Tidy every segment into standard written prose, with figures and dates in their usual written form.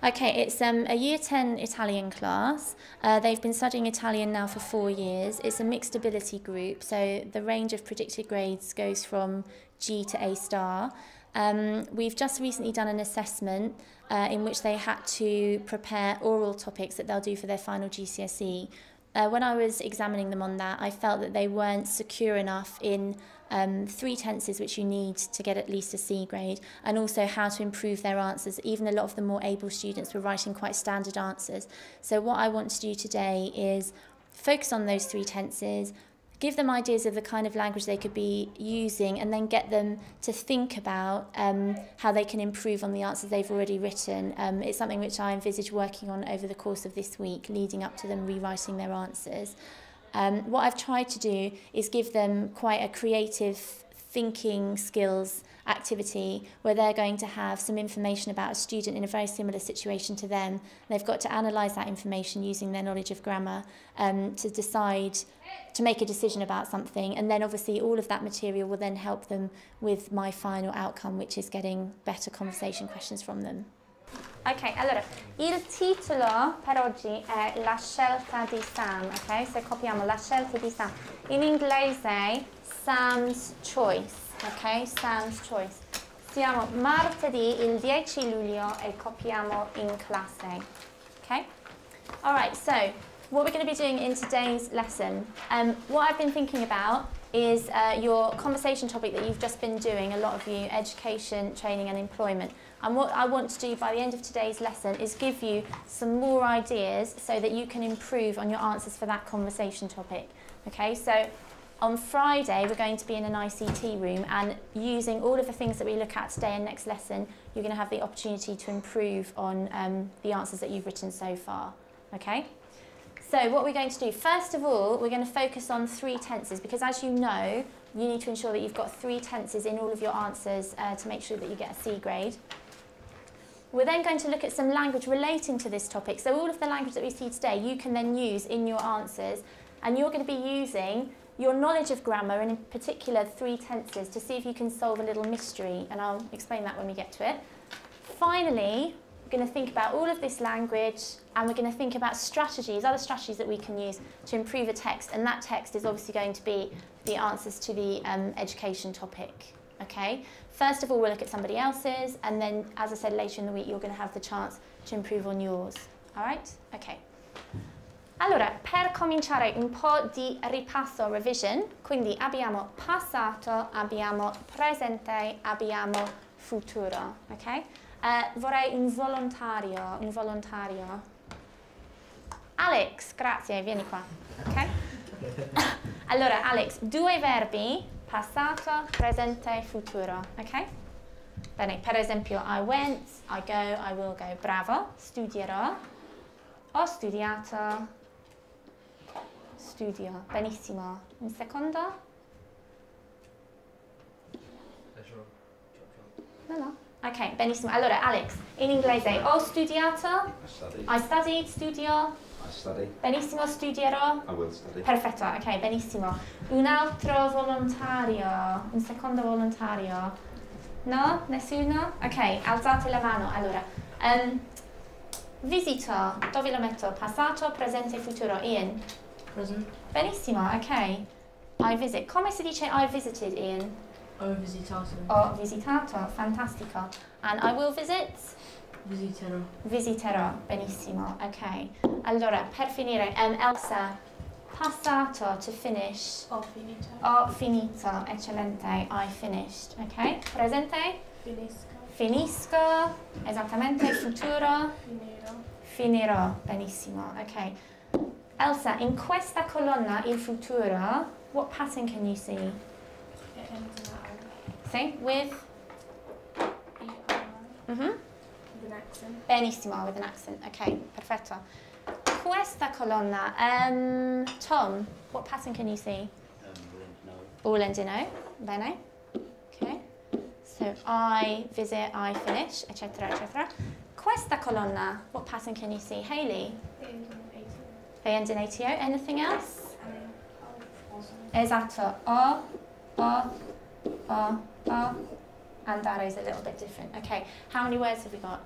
Okay, it's a Year 10 Italian class. They've been studying Italian now for 4 years. It's a mixed ability group, so the range of predicted grades goes from G to A star. We've just recently done an assessment in which they had to prepare oral topics that they'll do for their final GCSE. When I was examining them on that, I felt that they weren't secure enough in 3 tenses which you need to get at least a C grade, and also how to improve their answers. Even a lot of the more able students were writing quite standard answers. So what I want to do today is focus on those 3 tenses, give them ideas of the kind of language they could be using, and then get them to think about how they can improve on the answers they've already written. It's something which I envisage working on over the course of this week, leading up to them rewriting their answers. What I've tried to do is give them quite a creative thinking skills activity where they're going to have some information about a student in a very similar situation to them. They've got to analyse that information using their knowledge of grammar to decide, to make a decision about something, and then obviously all of that material will then help them with my final outcome, which is getting better conversation questions from them. Ok, allora, il titolo per oggi è La scelta di Sam, ok? Se copiamo La scelta di Sam. In inglese, Sam's Choice, ok? Sam's Choice. Siamo martedì, il 10 luglio, e copiamo in classe, ok? Alright, so what we're going to be doing in today's lesson, what I've been thinking about is your conversation topic that you've just been doing, a lot of you, education, training and employment. And what I want to do by the end of today's lesson is give you some more ideas so that you can improve on your answers for that conversation topic. Okay, so on Friday we're going to be in an ICT room, and using all of the things that we look at today and next lesson, you're going to have the opportunity to improve on the answers that you've written so far. Okay? So what we're going to do, first of all, we're going to focus on 3 tenses, because as you know, you need to ensure that you've got 3 tenses in all of your answers to make sure that you get a C grade. We're then going to look at some language relating to this topic. So all of the language that we see today, you can then use in your answers, and you're going to be using your knowledge of grammar, and in particular 3 tenses, to see if you can solve a little mystery, and I'll explain that when we get to it. Finally, we're going to think about all of this language, and we're going to think about strategies, other strategies that we can use to improve a text, and that text is obviously going to be the answers to the education topic. Okay? First of all, we'll look at somebody else's, and then, as I said, later in the week, you're going to have the chance to improve on yours. All right? Okay. Allora, per cominciare un po' di ripasso, revision, quindi abbiamo passato, abbiamo presente, abbiamo futuro. Ok? Vorrei un volontario. Alex, grazie, vieni qua. Ok? Allora, Alex, 2 verbi, passato, presente, futuro. Ok? Bene, per esempio, I went, I go, I will go. Bravo, studierò, ho studiato, studio. Benissimo. Un secondo? No. Ok, benissimo. Allora, Alex, in inglese, ho studiato, I studied, studio, I study. Benissimo, studierò, I will study. Perfetto, ok, benissimo. Un altro volontario, un secondo volontario? No? Nessuno? Ok, alzate la mano. Allora, visito, dove lo metto? Passato, presente, futuro. Ian? Present. Benissimo, ok. I visit. Come si dice I visited, Ian? Ho visitato. Ho visitato, fantastico. And I will visit? Visiterò. Visiterò, benissimo, ok. Allora, per finire, Elsa, passato, to finish. Ho finito. Ho finito, eccellente, I finished, ok. Presente? Finisco, esattamente, futuro? Finirò, benissimo, ok. Elsa, in questa colonna, il futuro, what pattern can you see? See, with? With an accent. Benissimo, with an accent. Ok, perfetto. Questa colonna, Tom, what pattern can you see? All and no. Bene. Okay. So I visit, I finish, eccetera, eccetera. Questa colonna, what pattern can you see? Hayley? They end in ATO. Anything else? Esatto. And that is a little bit different. Okay, how many words have we got?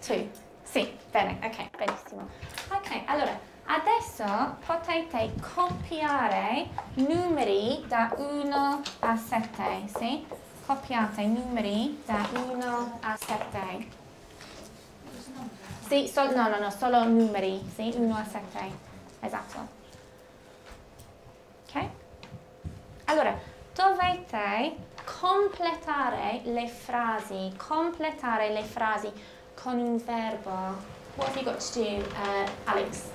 2. Sì, bene, ok, benissimo. Ok, allora, adesso potete copiare numeri da 1 a 7, sì? Copiate i numeri da 1 a 7. Sì, no, solo numeri, sì, 1 a 7, esatto. Ok? Allora, dovete completare le frasi con un verbo. What have you got to do, Alex?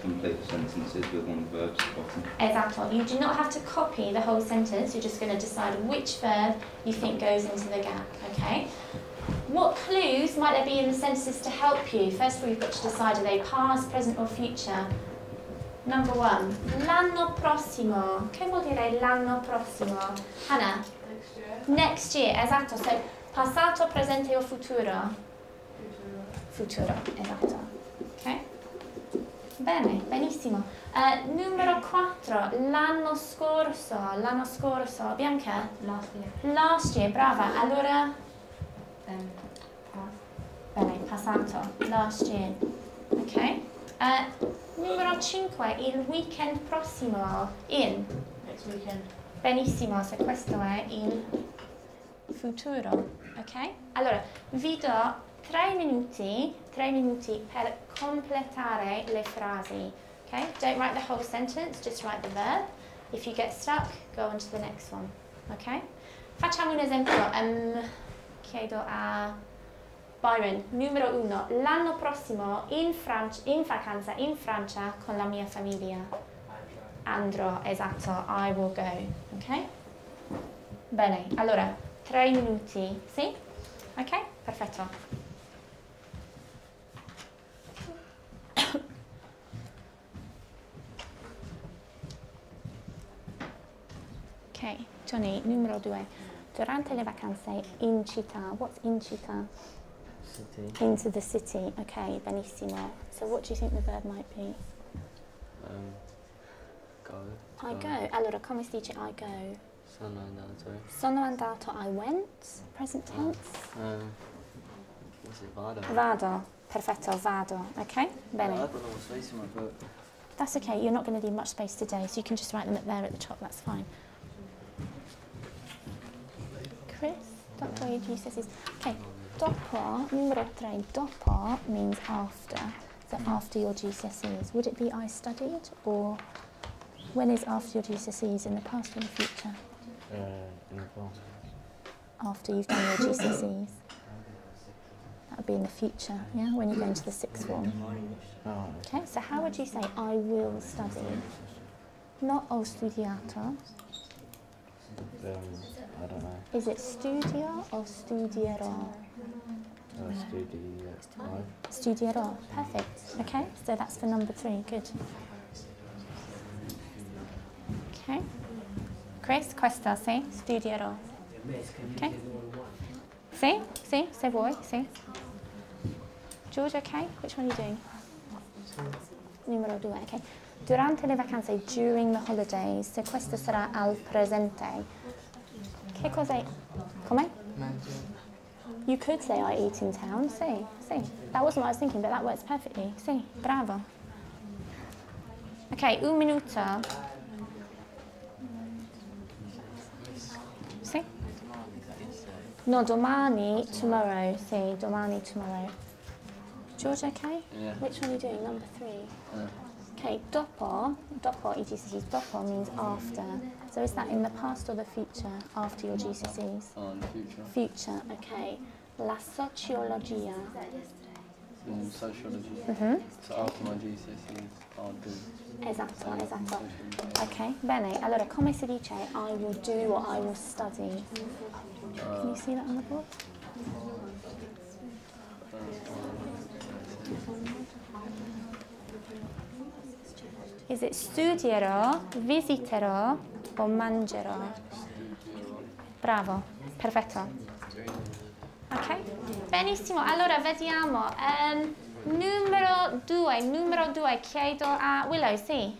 Complete the sentences with one of the verbs at the bottom. Esatto. You do not have to copy the whole sentence. You're just going to decide which verb you think goes into the gap, okay? What clues might there be in the sentences to help you? First of all, you've got to decide, are they past, present or future? Number 1, l'anno prossimo. Che vuol dire l'anno prossimo? Hannah? Next year, esatto. So, passato, presente o futuro? Futuro, esatto. Ok? Bene, benissimo. Numero 4, l'anno scorso. Bianca? Last year, brava. Allora? Bene, passato, last year. Ok? Numero 5, il weekend prossimo. Next weekend. Benissimo, se questo è il futuro. Ok? Allora, vi do 3 minuti per completare le frasi. Okay? Don't write the whole sentence, just write the verb. If you get stuck, go on to the next one. Okay? Facciamo un esempio. Chiedo a Byron, numero 1. L'anno prossimo in vacanza in Francia con la mia famiglia. Andrò, esatto, I will go. Ok? Bene, allora, 3 minuti, sì? Ok? Perfetto. Ok, Johnny, numero 2. Durante le vacanze in città. What's in città? City. Into the city. Ok, benissimo. So what do you think the verb might be? Go. I go. Allora, come si dice I go? Sono andato. Sono andato, I went. Present tense. Was it vado? Vado. Perfetto, vado. Ok? Bene. I've got a little space in my book. That's okay, you're not going to need much space today, so you can just write them up there at the top, that's fine. Chris, dopo your GCSEs. Okay, dopo, numero 3, dopo means after. So after your GCSEs. Would it be I studied, or when is after your GCSEs, in the past or the future? In the past. After you've done your GCSEs. That would be in the future, yeah, when you go into the 6th form. Oh. Okay, so how would you say I will study? Not ho studiato. I don't know. Is it studio or studierò? Studierò, perfect. Okay, so that's for number 3, good. Okay. Chris, questo, sì? Studierò. Okay. Sì, sì, se vuoi, sì. George, okay? Which one are you doing? Numero 2, ok. Durante le vacanze, during the holidays, se questo sarà al presente. Che cos'è? Come? You could say I eat in town, sì, sì. That wasn't what I was thinking, but that works perfectly. Sì, bravo. Ok, un minuto. Sì? No, domani, tomorrow, sì, domani, tomorrow. George, okay? Yeah. Which one are you doing? Number 3. Okay, dopo i GCSEs, dopo means after. So is that in the past or the future, after your GCSEs? Oh, in the future. Future, okay. La sociologia. Sociology. So after my GCSEs, I'll do. Esatto, esatto. Ok, bene. Allora, come si dice I will do or I will study? Can you see that on the board? Is it studierò, visiterò o mangerò? Bravo, perfetto. Ok, benissimo. Allora vediamo. Numero 2, chiedo a Willow, sì.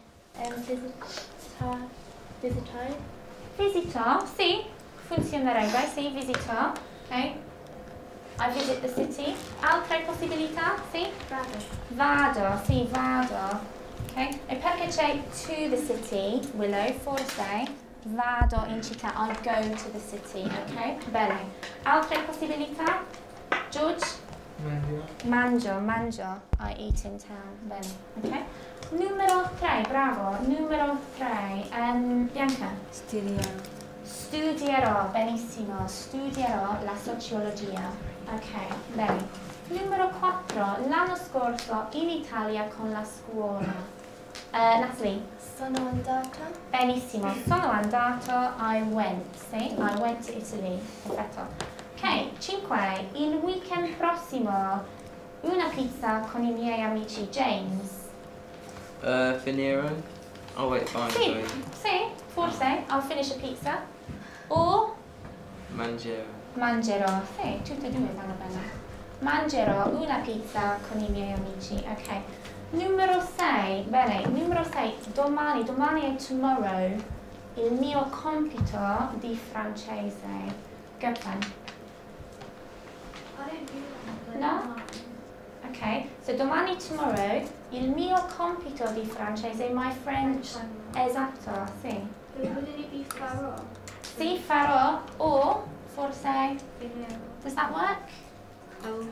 Visitò, sì. Funzionerebbe, sì, visitò. Ok. I visit the city. Altre possibilità? Sì? Vado, sì, vado. Ok? E perché c'è to the city, Willow, forse vado in città. I go to the city, ok? Bene. Altre possibilità? George? Mangio. I eat in town. Bene, ok? Numero 3, bravo. Numero 3. Bianca? Studierò, benissimo. Studierò la sociologia. Ok, bene. Numero 4. L'anno scorso in Italia con la scuola. Natalie? Sono andata. Benissimo. Sono andato. I went. Sì? I went to Italy. Perfetto. Ok, 5. Il weekend prossimo una pizza con i miei amici. James? Finire. Oh wait, fine. Sì, Sorry. sì, forse. I'll finish a pizza. O mangerò. Sì, tutte e due vanno bene. Mangerò una pizza con i miei amici. Ok. Numero 6. Bene, numero 6. Domani è tomorrow. Il mio compito di francese. Gertrude? No? Ok, so domani tomorrow, il mio compito di francese, my friend, esatto, sì. Wouldn't it be farò? Sì, farò, o forse, does that work? Oh,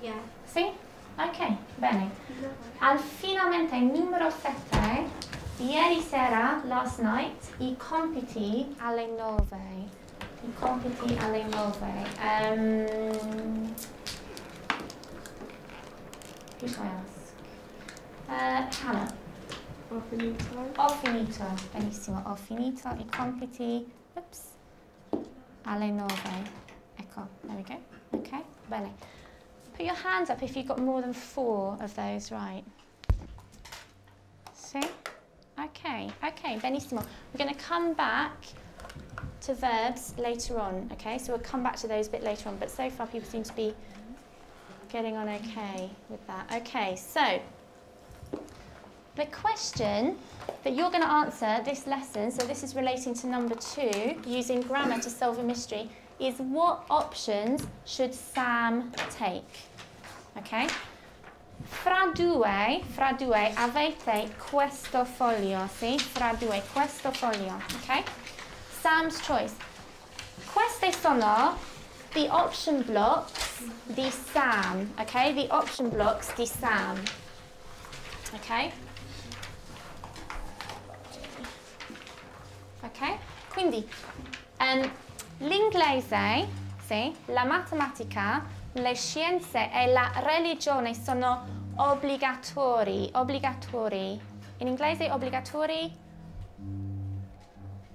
yeah. Sì? Ok, bene. Finalmente, numero 7, ieri sera, last night, i compiti alle 9. I compiti alle 9. Who should I ask? Hannah. Ho finito, benissimo, ho finito i compiti, alle 9. Ecco, there we go. Okay, bene. Put your hands up if you've got more than 4 of those, right? See? Okay, benissimo. We're going to come back to verbs later on, okay? So we'll come back to those a bit later on, but so far people seem to be getting on okay with that. Okay, so the question that you're going to answer this lesson, so this is relating to number 2, using grammar to solve a mystery, is what options should Sam take? Okay? Fra due avete questo foglio, sì? Fra due, questo foglio, okay? Sam's choice. Queste sono the option blocks di Sam, okay? The option blocks di Sam, okay? Ok? Quindi l'inglese, sì, la matematica, le scienze e la religione sono obbligatori. In inglese obbligatori?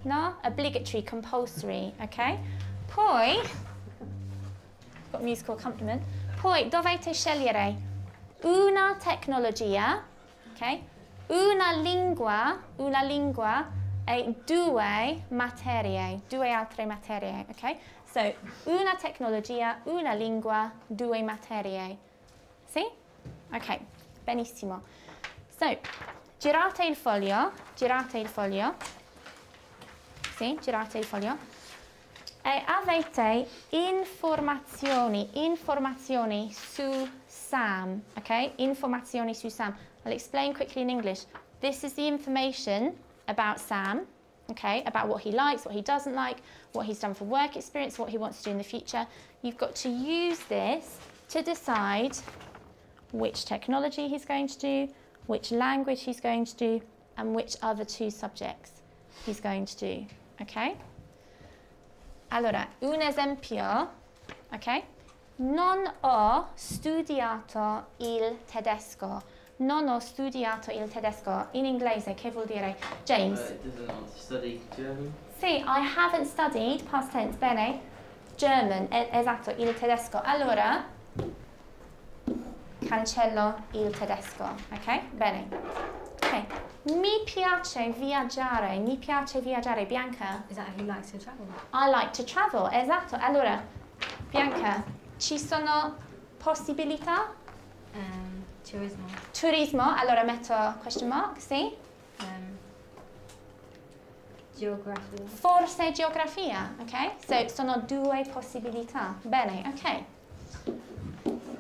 No? Obligatory, compulsory, ok? Poi, got musical accompaniment, poi dovete scegliere una tecnologia, ok? Una lingua e 2 altre materie, ok? So, una tecnologia, una lingua, 2 materie. Sì? Ok, benissimo. So, girate il foglio. Sì, girate il foglio. E avete informazioni su Sam, ok? Informazioni su Sam. I'll explain quickly in English. This is the information about Sam, okay, about what he likes, what he doesn't like, what he's done for work experience, what he wants to do in the future. You've got to use this to decide which technology he's going to do, which language he's going to do, and which other 2 subjects he's going to do, okay? Allora, un esempio, ok? Non ho studiato il tedesco. Non ho studiato il tedesco. In inglese, che vuol dire? James? Study German? Sì, I haven't studied, past tense, bene. German, esatto, il tedesco. Allora, cancello il tedesco, ok? Bene. Ok. Mi piace viaggiare, Bianca? Is that he likes to travel? I like to travel, esatto. Allora, Bianca, ci sono possibilità? Turismo, allora metto question mark, sì? Geography. Forse geografia, ok? So, sono 2 possibilità. Bene, ok.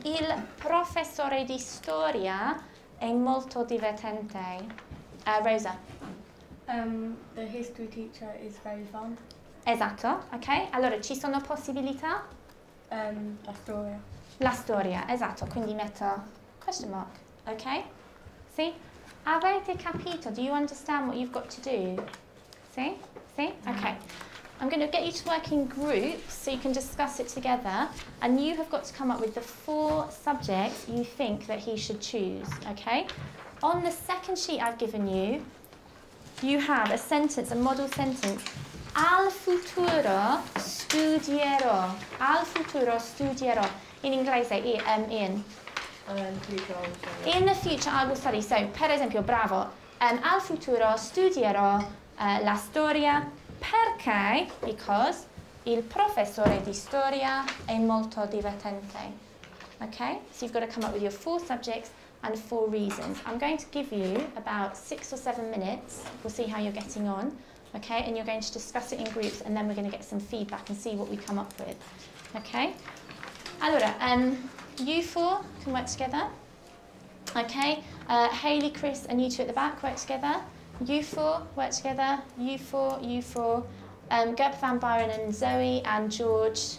Il professore di storia è molto divertente. Rosa. The history teacher is very fun. Esatto, ok? Allora, ci sono possibilità? La storia. La storia, esatto, quindi metto question mark, ok? Sì? Avete capito? Do you understand what you've got to do? See? See? Okay. I'm going to get you to work in groups so you can discuss it together, and you have got to come up with the 4 subjects you think that he should choose, okay? On the second sheet I've given you, you have a sentence, a model sentence. Al futuro studierò. Al futuro studierò. In inglese, in. In the future I will study. So, per esempio, bravo. Al futuro studierò la storia perché, because, il professore di storia è molto divertente. Okay? So you've got to come up with your 4 subjects and 4 reasons. I'm going to give you about 6 or 7 minutes. We'll see how you're getting on. Okay? And you're going to discuss it in groups, and then we're going to get some feedback and see what we come up with. Okay? Allora, you 4 can work together. Okay? Hayley, Chris, and you 2 at the back work together. You 4 work together. You 4, you 4. Gerb Van Byron and Zoe, and George,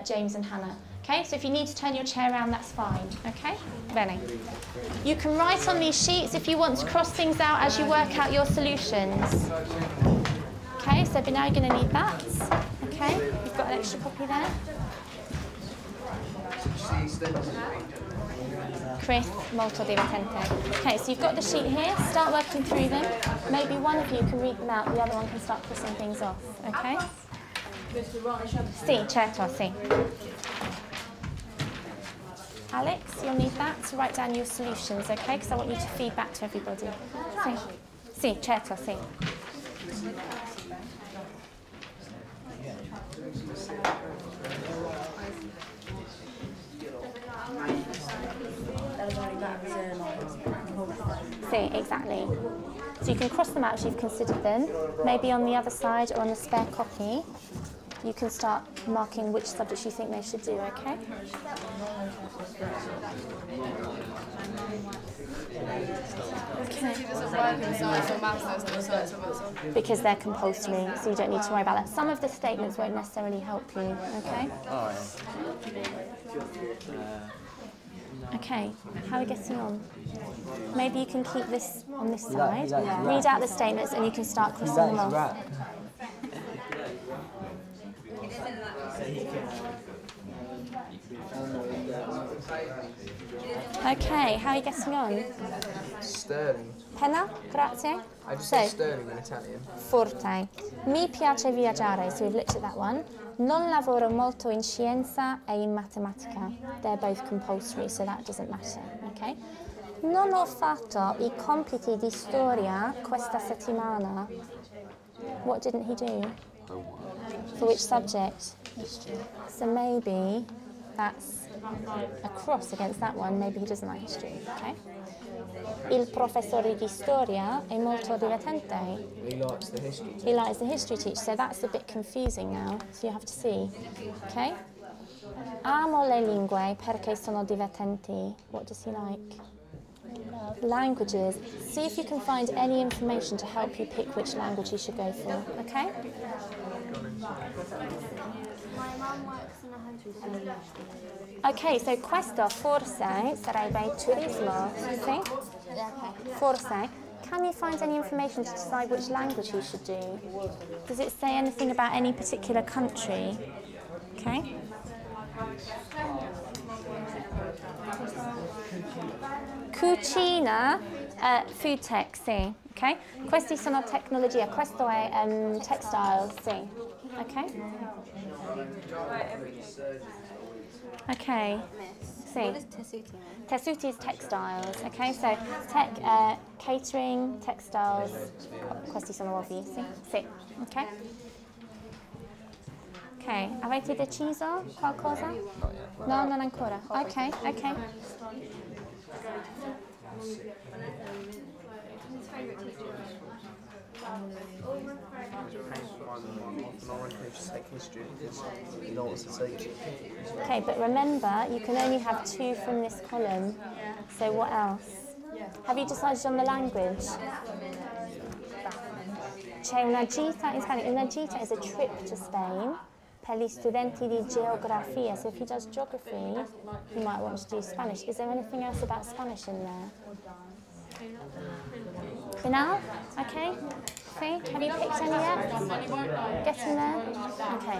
James and Hannah. Okay, so if you need to turn your chair around, that's fine. Okay, Benny. You can write on these sheets if you want to cross things out as you work out your solutions. Okay, so now you're going to need that. Okay, you've got an extra copy there. Chris, molto divertente. Okay, so you've got the sheet here. Start working through them. Maybe one of you can read them out, the other one can start crossing things off. Okay? Sì, certo, sì. Alex, you'll need that to write down your solutions, okay? Because I want you to feed back to everybody. Sì, sì, certo, sì. See, exactly. So you can cross them out as you've considered them. Maybe on the other side or on the spare copy, you can start marking which subjects you think they should do, okay? Because they're compulsory, so you don't need to worry about that. Some of the statements won't necessarily help you, okay? Oh, Okay, how are we getting on? Maybe you can keep this on this side. Read out the statements and you can start crossing them off. Okay, how are you getting on? Sterling. Penna, grazie. I just said sterling in Italian. Forte. Mi piace viaggiare, so we've looked at that one. Non lavoro molto in scienza e in matematica. They're both compulsory, so that doesn't matter, okay? Non ho fatto I compiti di storia questa settimana. What didn't he do? For which subject? History. So maybe that's a cross against that one. Maybe he doesn't like history, okay? Il professore di storia è molto divertente. He likes the history teacher. He likes the history teacher, so that's a bit confusing now. So you have to see, okay? Amo le lingue perché sono divertenti. What does he like? Languages. See if you can find any information to help you pick which language you should go for, okay? My mum works in a hotel. Okay, so questo forse sarebbe turismo, sì? Forse. Can you find any information to decide which language you should do? Does it say anything about any particular country? Okay. Cucina, food tech, sì. Okay. Questi sono tecnologia, questo è textiles, sì. Okay. Okay. Sì. Tessuti is textiles. Okay, so tech, catering, textiles. Questi sono ovvi, sì. Sì. Okay. Ok, avete deciso qualcosa? No, non ancora. Ok, ok. Take history because you don't want to say. Okay, but remember, you can only have 2 from this column. So what else? Have you decided on the language? C'è una gita in Spagna. Una gita is a trip to Spain per gli studenti di geografia. So if he does geography, he might want to do Spanish. Is there anything else about Spanish in there? Final? Okay. See? Have you picked any yet? Getting there? Okay.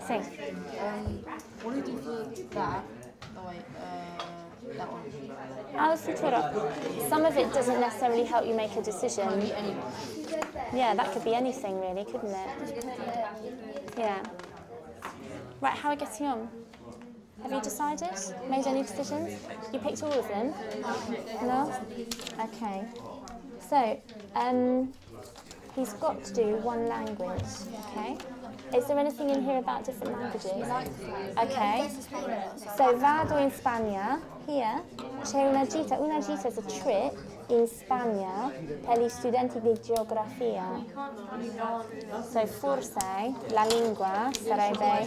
See. What do you do for that? Oh wait, that one. Al futuro. Some of it doesn't necessarily help you make a decision. Yeah, that could be anything really, couldn't it? Yeah. Right, how are we getting on? Have you decided? Made any decisions? You picked all of them? No? Okay. So, he's got to do one language, okay? Is there anything in here about different languages? Okay. So, vado in Spagna. Here, c'è una gita. Una gita is a trip in Spagna per gli studenti di geografia. So, forse la lingua sarebbe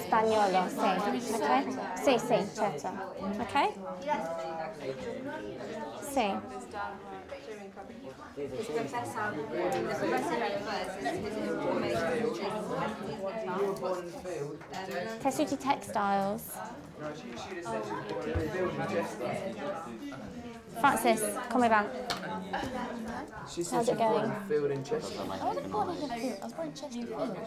spagnolo, sì. Ok? Sì, sì, certo. Ok? Sì. Tessuti textiles. Francis, come va? How's it going? Field in Chester. I wasn't born in Hillingdon. I was born in Chesterfield.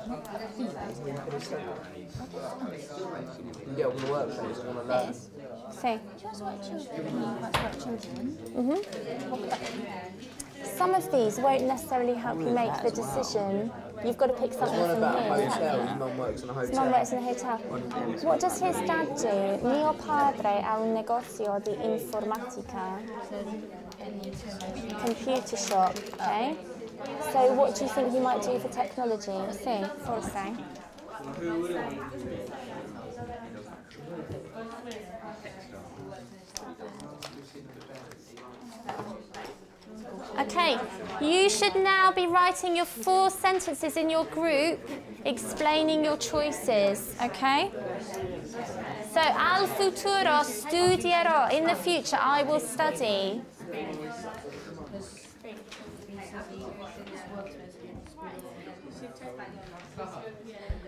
You get all the work and you want to learn. See. Do you guys like children? Like children? Some of these won't necessarily help you make the decision. You've got to pick something One from about here. hotels. Mum works in a His hotel. mum works in a hotel. What does his dad do? Mio padre ha un negozio di informatica. Computer shop, okay? So what do you think he might do for technology? Sì, forse. Okay, you should now be writing your 4 sentences in your group explaining your choices, okay? So, al futuro studierò. In the future, I will study.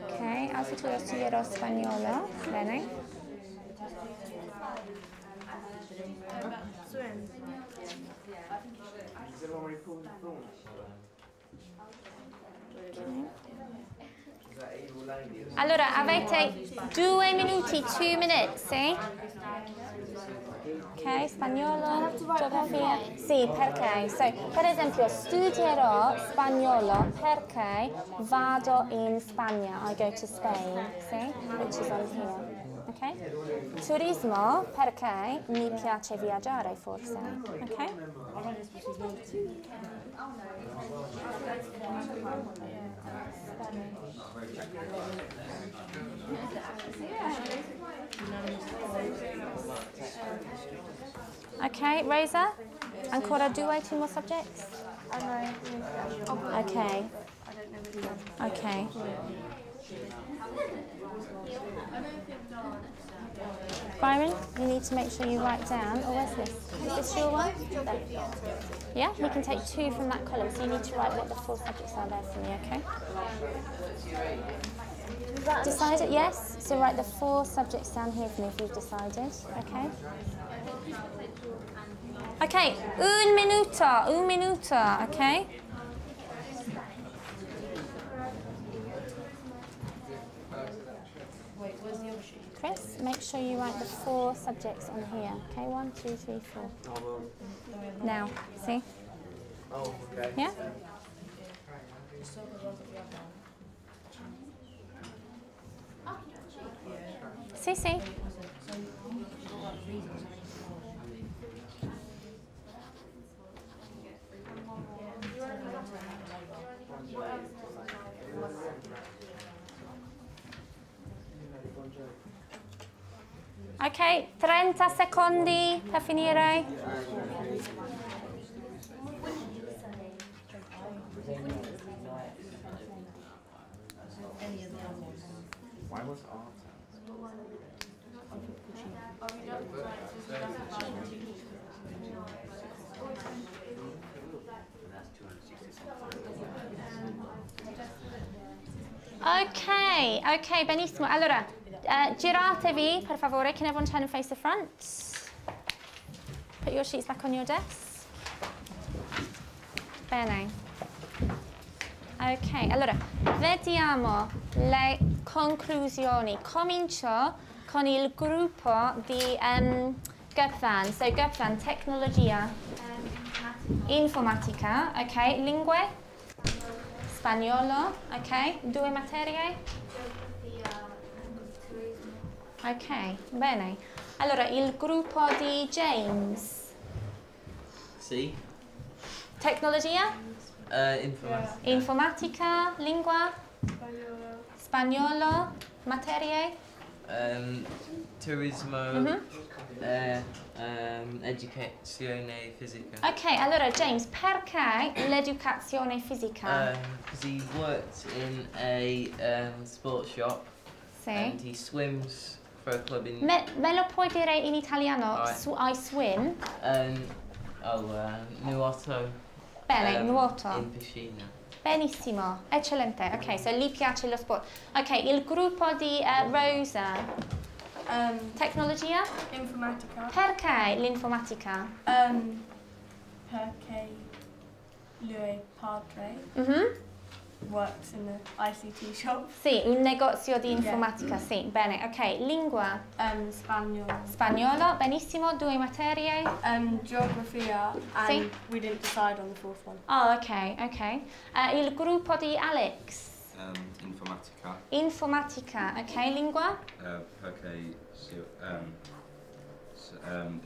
Ok, al futuro studierò spagnolo. Bene. Allora, avete 2 minuti, 2 minutes, sì? Ok, spagnolo, geografia. Sì, perché? So, per esempio, studierò spagnolo perché vado in Spagna. I go to Spain, sì? Which is on here. Ok? Turismo perché mi piace viaggiare, forse. Ok? Okay, Rosa? Ancora 2 more subjects? Okay. Okay. Byron, you need to make sure you write down. Oh, where's this? Is this your one? There. Yeah, you can take 2 from that column, so you need to write what the 4 subjects are there for me, okay? Decided? Yes? So write the 4 subjects down here for me if you've decided, okay? Okay, un minuto, okay? Chris, make sure you write the 4 subjects on here, okay? 1, 2, 3, 4. Now, see? Oh, okay. Yeah? See? Ok, 30 secondi per finire. Ok, benissimo. Allora, giratevi, per favore. Can everyone turn and face the front? Put your sheets back on your desk. Bene. Ok, allora, vediamo le conclusioni. Comincio con il gruppo di Gupvan. So, Gupvan, tecnologia, informatica, ok, lingue. Spagnolo, ok, 2 materie. Ok, bene. Allora, il gruppo di James. Sì. Tecnologia? Informatica. Informatica, lingua? Spagnolo, materie? Turismo, educazione fisica. Ok, allora James, perché l'educazione fisica? Because he worked in a sports shop Sì. and he swims for a club in... Me lo puoi dire in italiano? Right. I swim? Nuoto. Bene, nuoto. In piscina. Benissimo, eccellente. Ok, so gli piace lo sport. Ok, il gruppo di Rosa. Tecnologia? Informatica. Perché l'informatica? Perché lui padre Mhm. works in the ICT shop. Sì, un negozio di informatica, sì. Bene, ok. Lingua? Spagnolo. Spagnolo, benissimo. 2 materie? Geografia, and Sì. we didn't decide on the fourth one. Oh, ok. Il gruppo di Alex? Informatica. Informatica, ok. Lingua? Perché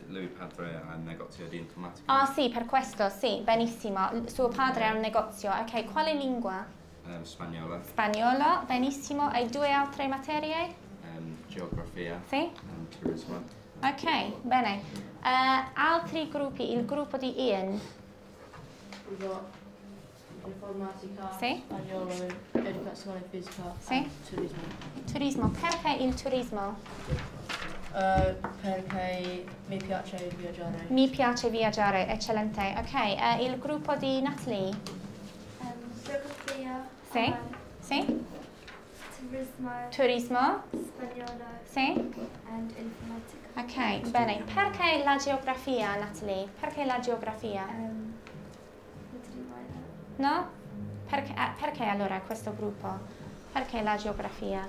lui padre ha un negozio di informatica. Ah, sì, per questo, sì, benissimo. Suo padre ha un negozio. Ok, quale lingua? Spagnolo. Spagnolo, benissimo. E 2 altre materie? Geografia. Sì. E turismo. Ok, bene. Altri gruppi, il gruppo di Ian? Informatica, Sì. spagnolo, educazione fisica, Sì. turismo. Turismo, perché il turismo? Perché mi piace viaggiare. Mi piace viaggiare, eccellente. Ok, il gruppo di Natalie? Geografia. Sì. Sì. Turismo. Turismo? Spagnolo. Sì. And informatica. Ok, bene. Perché la geografia, Natalie? Perché la geografia? No? Perché allora questo gruppo? Perché la geografia?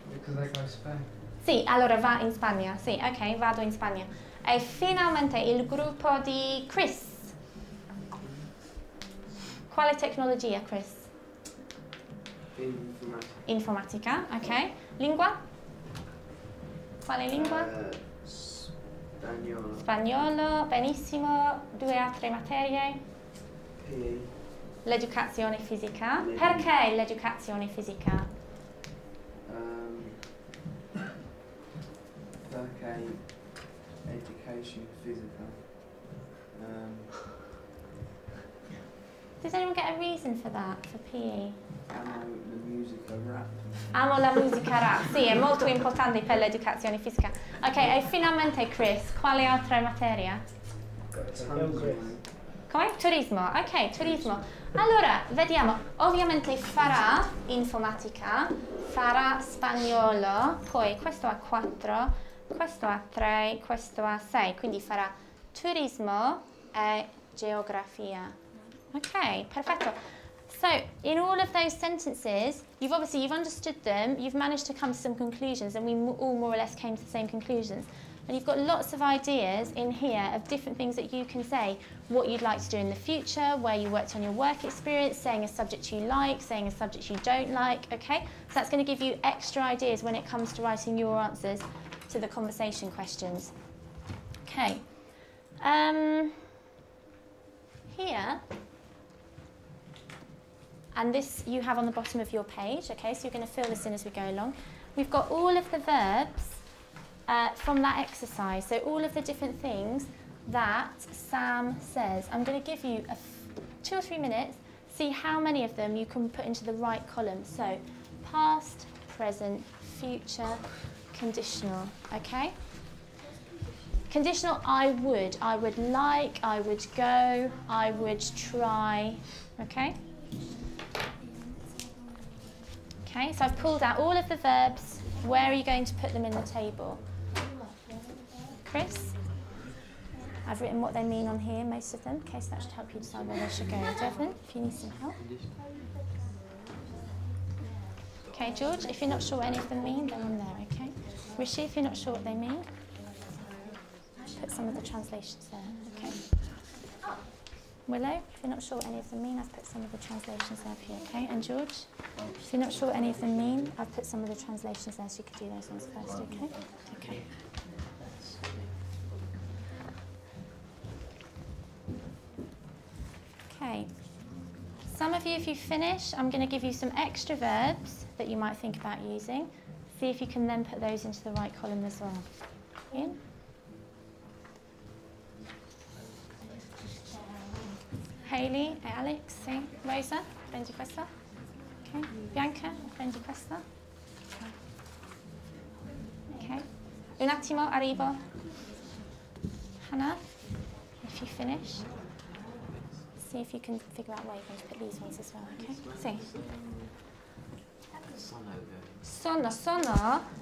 Because I go to Spain. Sì, allora va in Spagna. Sì, ok, vado in Spagna. E finalmente il gruppo di Chris. Quale tecnologia, Chris? Informatica. Informatica, ok. Lingua? Quale lingua? Spagnolo. Spagnolo, benissimo. 2 altre materie? PE. L'educazione fisica. Perché l'educazione fisica? Perché education physical. Does anyone get a reason for that, for PE? The music of rap. Amo la musica rap, sì, è molto importante per l'educazione fisica. Ok, e finalmente Chris, quale altra materia? Come? Turismo, ok, turismo. Allora, vediamo, ovviamente farà informatica, farà spagnolo, poi questo ha 4, questo ha 3, questo ha 6, quindi farà turismo e geografia. Ok, perfetto. So, in all of those sentences, you've understood them, you've managed to come to some conclusions, and we all more or less came to the same conclusions. And you've got lots of ideas in here of different things that you can say, what you'd like to do in the future, where you worked on your work experience, saying a subject you like, saying a subject you don't like, okay? So that's going to give you extra ideas when it comes to writing your answers to the conversation questions. Okay. Here, and this you have on the bottom of your page, okay, so you're going to fill this in as we go along. we've got all of the verbs from that exercise. So all of the different things that Sam says. I'm going to give you 2 or 3 minutes, see how many of them you can put into the right column. So past, present, future, conditional, okay? Conditional, I would like, I would go, I would try, okay? Okay, so I've pulled out all of the verbs. Where are you going to put them in the table? Chris? I've written what they mean on here, most of them. Okay, so that should help you decide where they should go. Devon, if you need some help. Okay, George, if you're not sure what any of them mean, they're on there, okay? Rishi, if you're not sure what they mean, put some of the translations there, okay? Willow, if you're not sure what any of them mean, I've put some of the translations there for you, okay? And George, if you're not sure what any of them mean, I've put some of the translations there so you can do those ones first, okay? Okay. Okay. Some of you, if you finish, I'm going to give you some extra verbs that you might think about using. See if you can then put those into the right column as well. Ian? Hayley e Alex, sì. Rosa, prendi questa. Okay. Bianca, prendi questa. Okay. Un attimo, arrivo. Hannah, if you finish, see if you can figure out where you're going to put these ones as well, okay? Sì.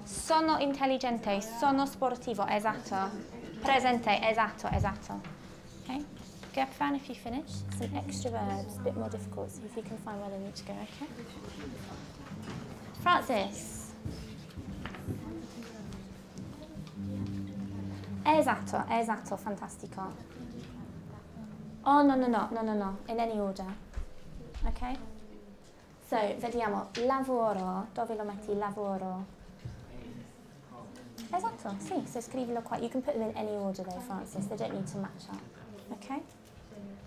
Sono intelligente, sono sportivo, esatto. Presente, esatto. Okay? Gepfan, if you finish, some extra verbs, a bit more difficult, see if you can find where they need to go, okay? Francis. Esatto, fantastico. Oh, no, in any order. Okay? So, vediamo, lavoro, dove lo metti? Lavoro. Esatto, sì, so scrivilo qua. You can put them in any order though, Francis, they don't need to match up. Okay?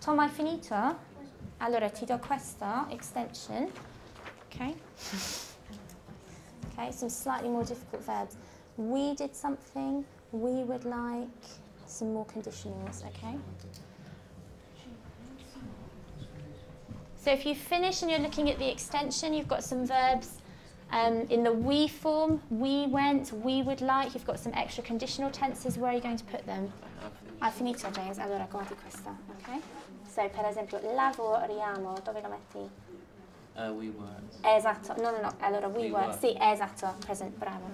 Tom, hai finito? Allora, ti do questa extension. Okay? Okay, some slightly more difficult verbs. We did something, we would like, some more conditionals, okay? So if you finish and you're looking at the extension, you've got some verbs in the we form, we went, we would like, you've got some extra conditional tenses, where are you going to put them? Hai finito, James? Allora guardi questa, ok? So per esempio, lavoriamo, dove lo metti? We work. Esatto, no, allora we work, sì, esatto, present, bravo.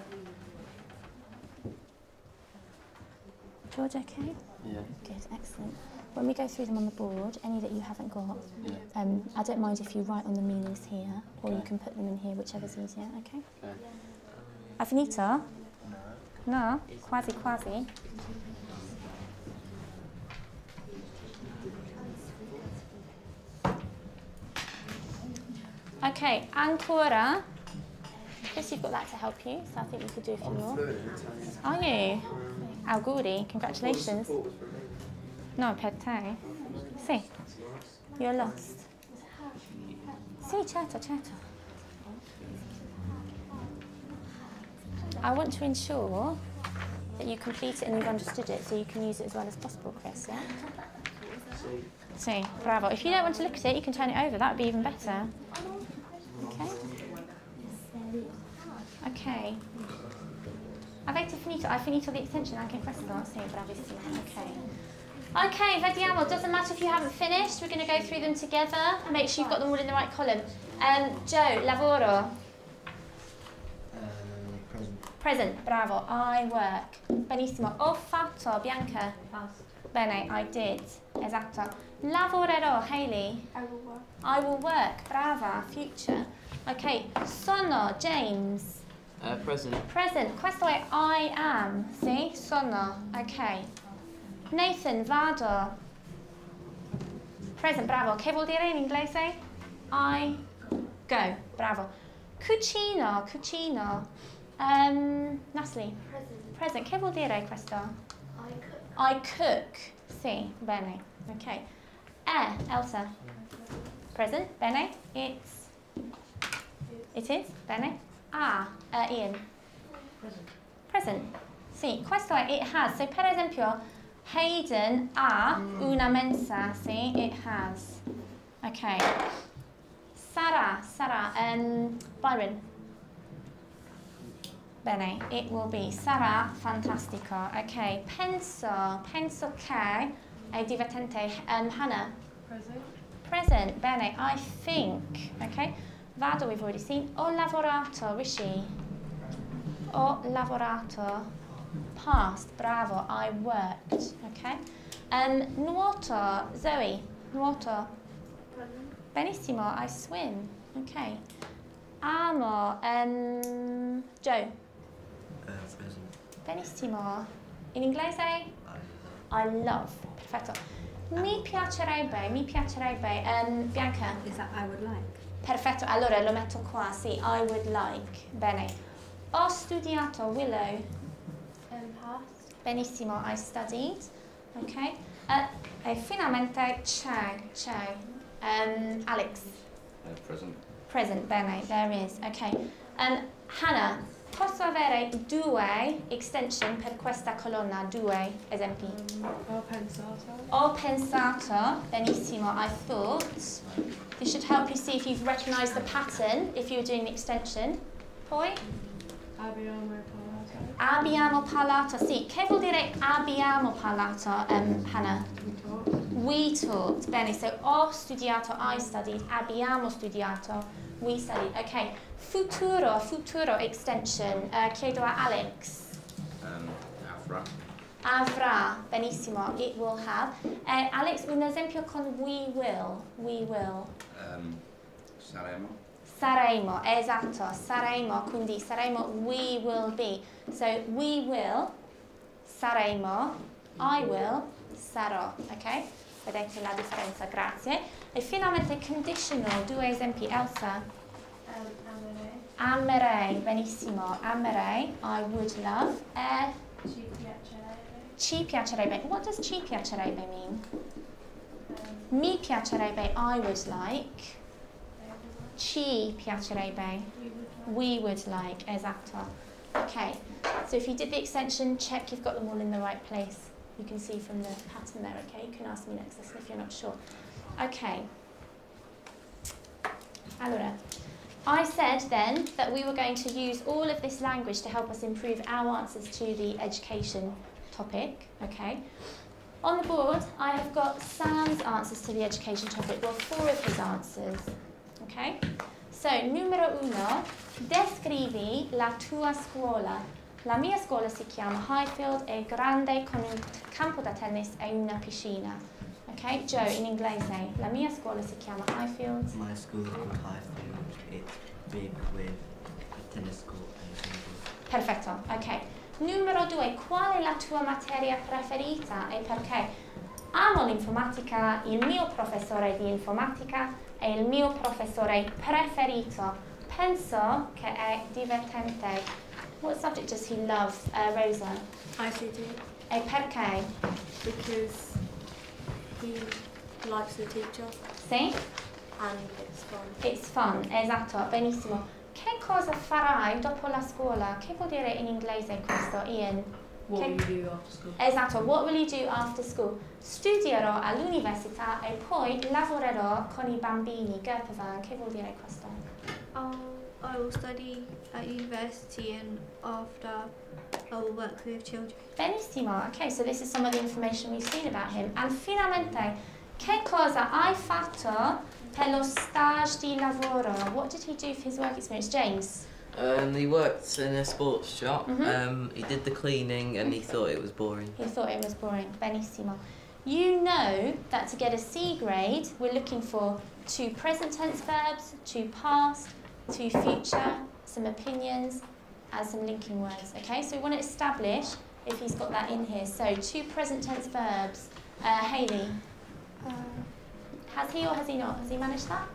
George, okay? Yeah. Good, excellent. When we go through them on the board, any that you haven't got, I don't mind if you write on the meanings here, or you can put them in here, whichever's easier, okay? Hai finito? No? Quasi. Okay, ancora. Chris, you've got that to help you, so I think you could do a few more. Are you? Auguri, congratulations. No, per te. Sì, you're lost. Sì, certo. I want to ensure that you complete it and you've understood it so you can use it as well as possible, Chris, yeah? Sì, bravo. If you don't want to look at it, you can turn it over. That would be even better. Ok. Avete finito? Hai finito the extension anche questo? Sì, bravissimo. Ok, vediamo. Doesn't matter if you haven't finished. We're going to go through them together. Make sure you've got them all in the right column. Joe, lavoro. Present, bravo. I work. Benissimo. Ho fatto, Bianca. Bene, I did. Esatto. Lavorerò, Hayley. I will work. Brava, future. Ok, sono, James. Present. Questo è I am. See? Sono. Ok. Nathan, vado. Present, bravo. Che vuol dire in inglese? I go. Bravo. Cucino. Natalie. Present. Che vuol dire questo? I cook. Sì, bene. Ok. Elsa. Present. Bene. It is. Bene. Ian. Present. Sì, questo è it has. So per esempio, Haydon ha una mensa. Sì, it has. Ok. Sarà. Byron. Bene, it will be. Sarà fantastico. Ok. Penso che è divertente. Hannah. Present. Bene, I think. Ok. Vado, we've already seen. Ho lavorato, Rishi. Ho lavorato. Past, bravo, I worked. Ok. Nuoto, Zoe. Nuoto. Benissimo, I swim. Ok. Amo, Joe. Present. Benissimo. In inglese? I love. Perfetto. Mi piacerebbe. Bianca. Is that I would like? Perfetto, allora lo metto qua, sì, I would like. Bene. Ho studiato, Willow. Past. Benissimo, I studied. Ok. E finalmente c'è. Alex. Present. Present, bene, there is. Ok. Hannah, posso avere 2 extension per questa colonna? 2 esempi. Ho pensato. Benissimo, I thought. This should help you see if you've recognised the pattern if you were doing the extension. Poi? Abbiamo parlato. Sì, che vuol dire abbiamo parlato, Hannah? We taught. Bene, so ho studiato, I studied. Abbiamo studiato, we studied. Ok, futuro extension. Chiedo a Alex. Avrà, benissimo, it will have. Alex, un esempio con we will. Saremo, esatto, saremo, quindi saremo, we will be. So, we will, saremo, I will, sarò, ok? Vedete la differenza, grazie. E finalmente conditional, 2 esempi, Elsa. Amerei, benissimo, amerei, I would love, ci piacerebbe. What does ci piacerebbe mean? Mi piacerebbe, I would like. Ci piacerebbe, we would like, esatto. Okay, so if you did the extension, check you've got them all in the right place. You can see from the pattern there, okay? You can ask me next lesson if you're not sure. Okay. Allora, I said then that we were going to use all of this language to help us improve our answers to the education topic, okay? On the board, I have got Sam's answers to the education topic, well, 4 of his answers. Ok? So, numero 1, descrivi la tua scuola. La mia scuola si chiama Highfield, è grande con un campo da tennis e una piscina. Ok? Joe, in inglese, la mia scuola si chiama Highfield. My school is called Highfield. It's big with a tennis court and a swimming pool. Perfetto, ok. Numero 2, qual è la tua materia preferita e perché? Amo l'informatica, il mio professore di informatica è il mio professore preferito. Penso che è divertente. What subject does he love, Rosa? ICT. E perché? Because he likes the teacher. Sì? And it's fun. It's fun, esatto, benissimo. Che cosa farai dopo la scuola? Che vuol dire in inglese questo, Ian? What will you do after school? Esatto, what will you do after school? Studierò all'università e poi lavorerò con i bambini. Gerpavan, che vuol dire questo? I will study at university and after I will work with children. Benissimo, okay, so this is some of the information we've seen about him. And finalmente, che cosa hai fatto per lo stage di lavoro? What did he do for his work experience? James? He worked in a sports shop. He did the cleaning and he thought it was boring. He thought it was boring. Benissimo. You know that to get a C grade, we're looking for 2 present tense verbs, 2 past, 2 future, some opinions, and some linking words. Okay, so we want to establish if he's got that in here. So 2 present tense verbs. Hayley? Has he or has he not? Has he managed that?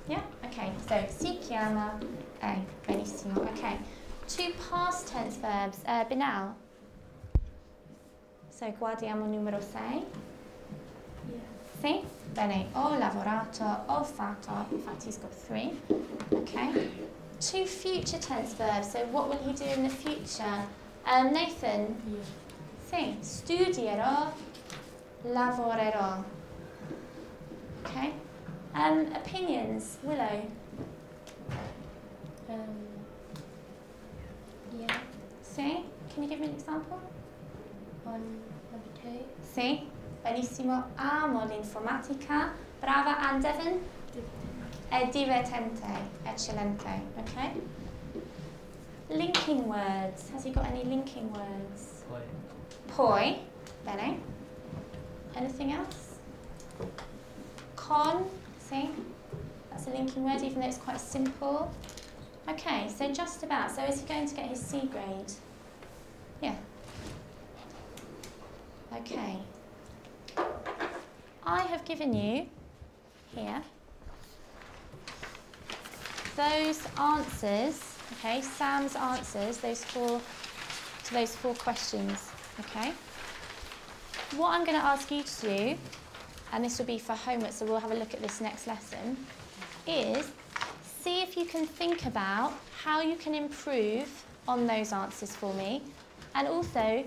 Yeah? Okay, so si chiama A. Benissimo. Okay. 2 past tense verbs. Binal? So guardiamo numero 6. Sì? Bene, ho lavorato, ho fatto, infatti he's got 3. Okay. 2 future tense verbs. So what will he do in the future? Nathan? Sì. Studierò, lavorerò. Okay. Opinions. Willow? Yeah. Sì. Can you give me an example? Habitate. Sì. Benissimo. Amo l'informatica. Brava. And Devon? È divertente. Eccellente. Okay. Linking words. Has he got any linking words? Poi. Bene. Anything else? Con. See? That's a linking word, even though it's quite simple. Okay, so just about. So is he going to get his C grade? Yeah. Okay. I have given you here those answers, okay, Sam's answers, those 4 questions, okay? What I'm going to ask you to do, and this will be for homework, so we'll have a look at this next lesson, is see if you can think about how you can improve on those answers for me, and also,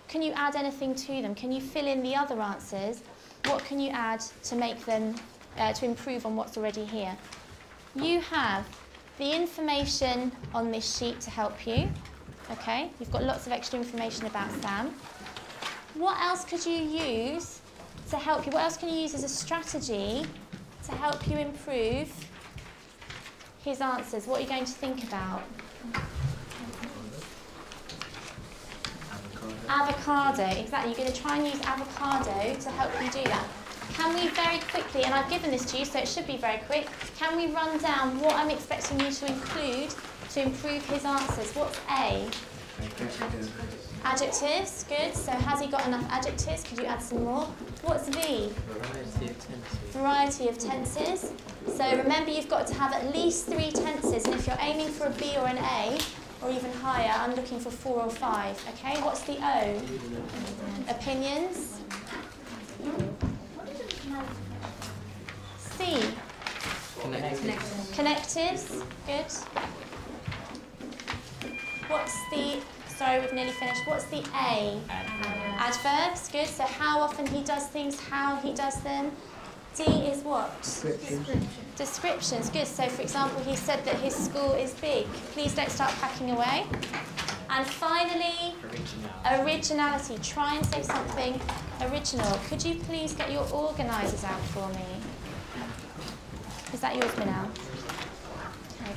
can you add anything to them? Can you fill in the other answers? What can you add to make them, to improve on what's already here? You have the information on this sheet to help you, okay? You've got lots of extra information about Sam. What else could you use to help you? What else can you use as a strategy to help you improve his answers? What are you going to think about? Avocado, exactly. You're going to try and use avocado to help you do that. Can we very quickly, and I've given this to you, so it should be very quick, can we run down what I'm expecting you to include to improve his answers? What's A? Adjectives, good. So has he got enough adjectives? Could you add some more? What's V? Variety of tenses. Variety of tenses. So remember, you've got to have at least 3 tenses, and if you're aiming for a B or an A, or even higher, I'm looking for 4 or 5. Okay, what's the O? Opinions. C. Connectives. Good. What's the, sorry, we've nearly finished. What's the A? Adverbs. Good. So how often he does things, how he does them. D is what? Descriptions. Good. So for example, he said that his school is big. Please don't start packing away. And finally, originality. Try and say something original. Could you please get your organisers out for me? Is that yours, Manal? Okay.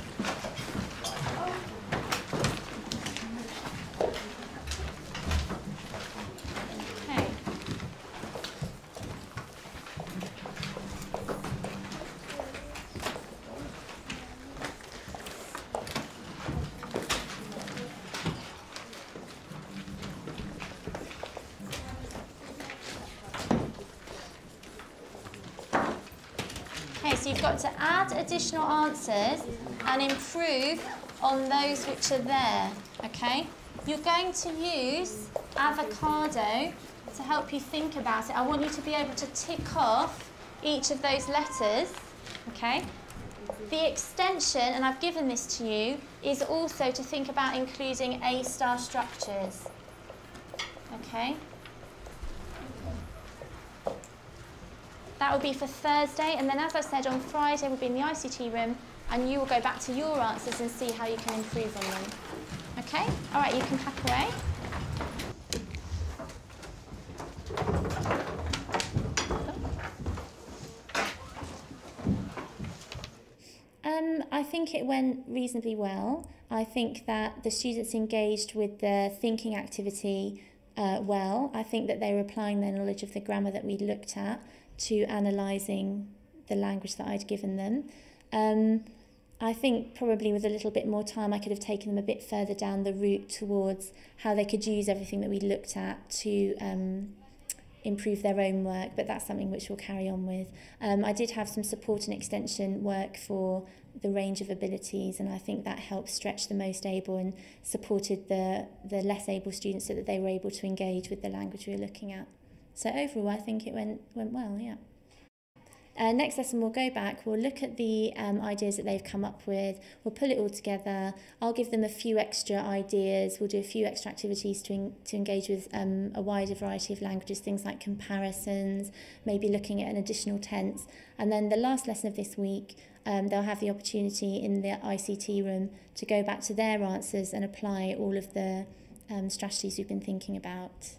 Okay. So you've got to add additional answers and improve on those which are there, okay? You're going to use avocado to help you think about it. I want you to be able to tick off each of those letters, okay? The extension, and I've given this to you, is also to think about including A-star structures, okay? That will be for Thursday, and then as I said, on Friday we'll be in the ICT room, and you will go back to your answers and see how you can improve on them. Okay? All right, you can pack away. I think it went reasonably well. I think that the students engaged with the thinking activity well. I think that they were applying their knowledge of the grammar that we'd looked at to analysing the language that I'd given them. I think probably with a little bit more time I could have taken them a bit further down the route towards how they could use everything that we looked at to improve their own work, but that's something which we'll carry on with. I did have some support and extension work for the range of abilities, and I think that helped stretch the most able and supported the less able students so that they were able to engage with the language we were looking at. So overall, I think it went well, yeah. Next lesson we'll go back, we'll look at the ideas that they've come up with, we'll pull it all together, I'll give them a few extra ideas, we'll do a few extra activities to engage with a wider variety of languages, things like comparisons, maybe looking at an additional tense, and then the last lesson of this week they'll have the opportunity in the ICT room to go back to their answers and apply all of the strategies we've been thinking about.